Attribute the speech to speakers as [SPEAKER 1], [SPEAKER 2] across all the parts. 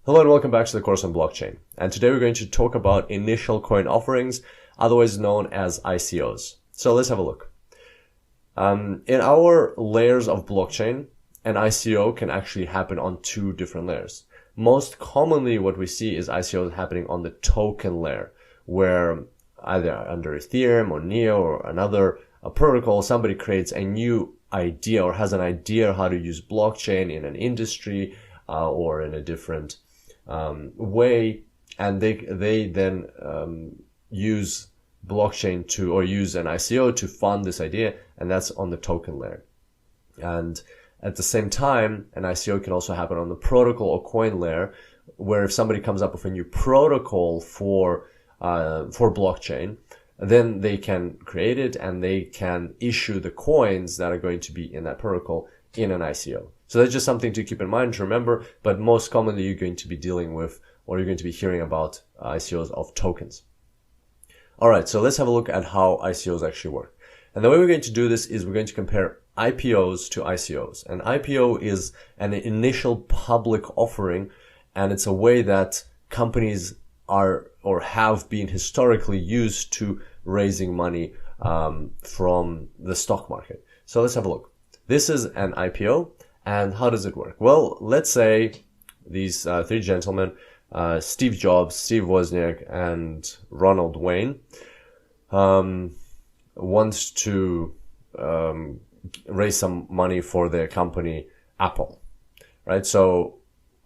[SPEAKER 1] Hello and welcome back to the course on blockchain. And today we're going to talk about initial coin offerings, otherwise known as ICOs. So let's have a look. In our layers of blockchain, an ICO can actually happen on two different layers. Most commonly what we see is ICOs happening on the token layer, where either under Ethereum or Neo or another protocol, somebody creates a new idea or has an idea how to use blockchain in an industry or in a different way, and they then use blockchain to, or use an ICO to fund this idea, and that's on the token layer. And at the same time, an ICO can also happen on the protocol or coin layer, where if somebody comes up with a new protocol for blockchain, then they can create it and they can issue the coins that are going to be in that protocol in an ICO. So that's just something to keep in mind, to remember, but most commonly you're going to be dealing with, or you're going to be hearing about ICOs of tokens. Alright, so let's have a look at how ICOs actually work. And the way we're going to do this is we're going to compare IPOs to ICOs. An IPO is an initial public offering, and it's a way that companies are or have been historically used to raising money from the stock market. So let's have a look. This is an IPO. And how does it work? Well, let's say these three gentlemen, Steve Jobs, Steve Wozniak, and Ronald Wayne, wants to raise some money for their company, Apple, right? So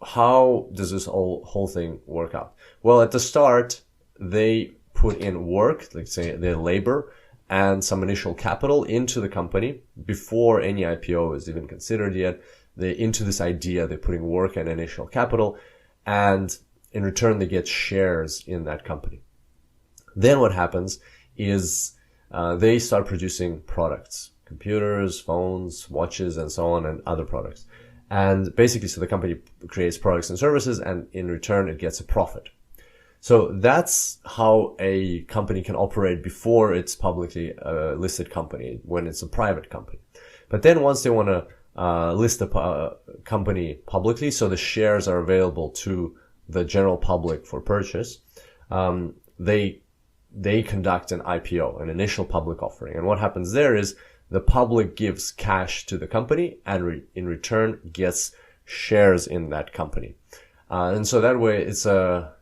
[SPEAKER 1] how does this whole thing work out? Well, at the start, they put in work, like say their labor, and some initial capital into the company before any IPO is even considered yet. Into this idea, they're putting work and initial capital, and in return, they get shares in that company. Then what happens is they start producing products, computers, phones, watches, and so on, and other products. And basically, so the company creates products and services, and in return, it gets a profit. So that's how a company can operate before it's publicly listed company, when it's a private company. But then once they want to list the company publicly, so the shares are available to the general public for purchase, they conduct an IPO, an initial public offering. And what happens there is the public gives cash to the company and in return gets shares in that company. And so that way it's a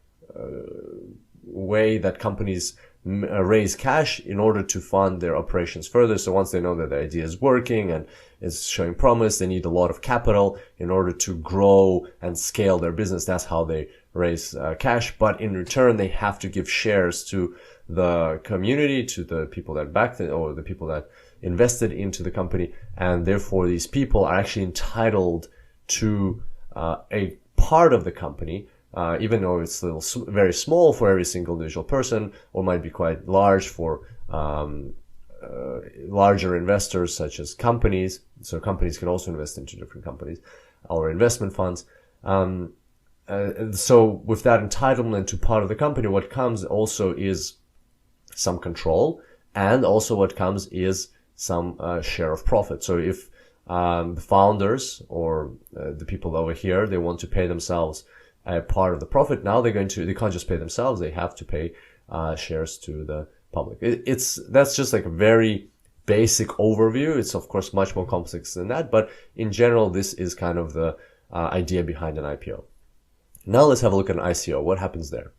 [SPEAKER 1] way that companies raise cash in order to fund their operations further. So once they know that the idea is working and is showing promise, they need a lot of capital in order to grow and scale their business. That's how they raise cash. But in return, they have to give shares to the community, to the people that backed it, or the people that invested into the company. And therefore, these people are actually entitled to a part of the company, even though it's still very small for every single individual person, or might be quite large for larger investors such as companies. So companies can also invest into different companies or investment funds. So with that entitlement to part of the company, what comes also is some control, and also what comes is some share of profit. So if the founders or the people over here, they want to pay themselves a part of the profit, now they can't just pay themselves, they have to pay shares to the public. That's just like a very basic overview. It's of course much more complex than that, but in general, this is kind of the idea behind an IPO. Now let's have a look at an ICO. What happens there?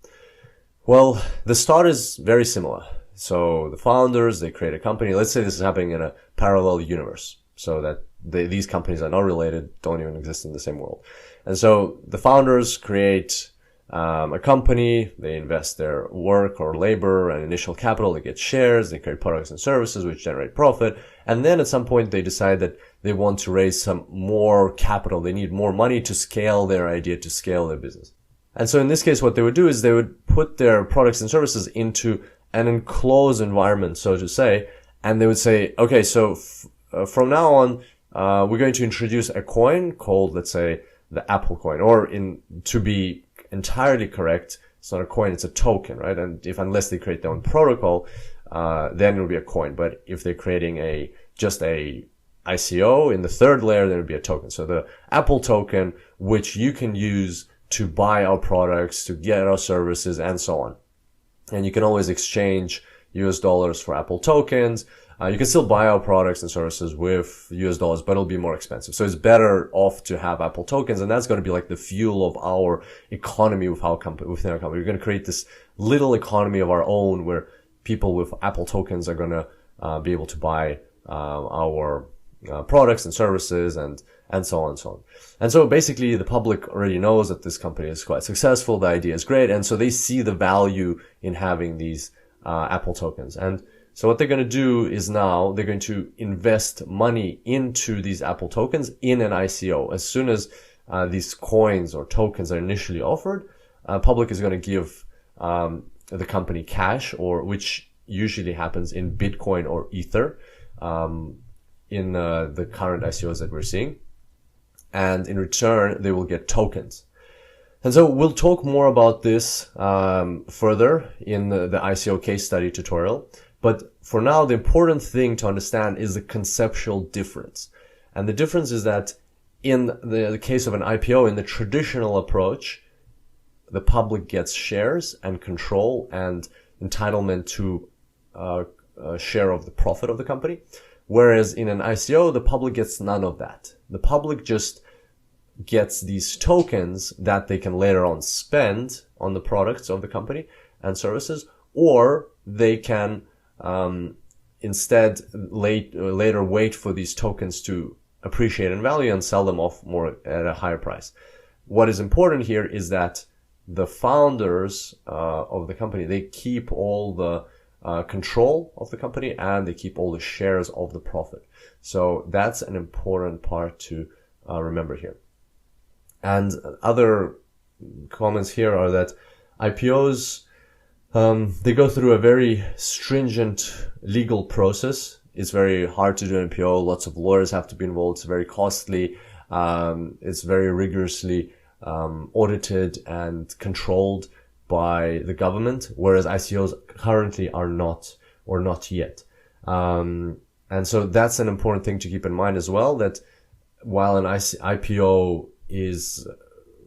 [SPEAKER 1] Well, the start is very similar. So the founders, they create a company. Let's say this is happening in a parallel universe, so that these companies are not related, don't even exist in the same world. And so the founders create a company, they invest their work or labor and initial capital, they get shares, they create products and services which generate profit. And then at some point they decide that they want to raise some more capital. They need more money to scale their idea, to scale their business. And so in this case, what they would do is they would put their products and services into an enclosed environment, so to say, and they would say, okay, so from now on, we're going to introduce a coin called, let's say, the Apple coin, or to be entirely correct, it's not a coin, it's a token, right? And unless they create their own protocol, then it'll be a coin. But if they're creating just a ICO in the third layer, there would be a token. So the Apple token, which you can use to buy our products, to get our services, and so on. And you can always exchange US dollars for Apple tokens. You can still buy our products and services with US dollars, but it'll be more expensive. So it's better off to have Apple tokens, and that's going to be like the fuel of our economy within our company. We're going to create this little economy of our own where people with Apple tokens are going to be able to buy our products and services and so on and so on. And so basically the public already knows that this company is quite successful. The idea is great. And so they see the value in having these Apple tokens. And so what they're going to do is now they're going to invest money into these Apple tokens in an ICO. As soon as these coins or tokens are initially offered, public is going to give the company cash, or which usually happens in Bitcoin or Ether, in the current ICOs that we're seeing. And in return, they will get tokens. And so we'll talk more about this further in the ICO case study tutorial. But for now, the important thing to understand is the conceptual difference. And the difference is that in the case of an IPO, in the traditional approach, the public gets shares and control and entitlement to a share of the profit of the company. Whereas in an ICO, the public gets none of that. The public just gets these tokens that they can later on spend on the products of the company and services, or they can instead later wait for these tokens to appreciate in value and sell them off more at a higher price. What is important here is that the founders of the company, they keep all the control of the company, and they keep all the shares of the profit. So that's an important part to remember here. And other comments here are that IPOs, they go through a very stringent legal process. It's very hard to do an IPO. Lots of lawyers have to be involved. It's very costly. It's very rigorously audited and controlled by the government, whereas ICOs currently are not, or not yet. And so that's an important thing to keep in mind as well, that while an IPO is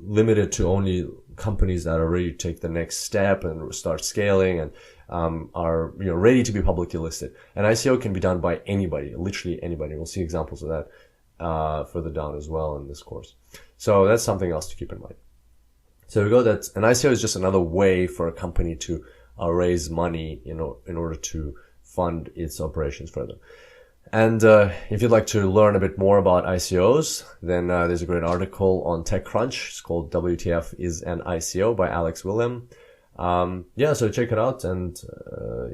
[SPEAKER 1] limited to only companies that are ready to take the next step and start scaling and are ready to be publicly listed, an ICO can be done by anybody, literally anybody. We'll see examples of that further down as well in this course. So that's something else to keep in mind. So we go that an ICO is just another way for a company to raise money, in order to fund its operations further. And if you'd like to learn a bit more about ICOs, then there's a great article on TechCrunch. It's called WTF is an ICO by Alex Willem. So check it out, and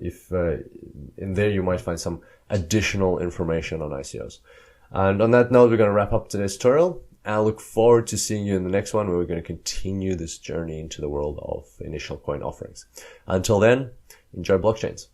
[SPEAKER 1] if in there you might find some additional information on ICOs. And on that note, we're going to wrap up today's tutorial. I look forward to seeing you in the next one, where we're going to continue this journey into the world of initial coin offerings. Until then, enjoy blockchains.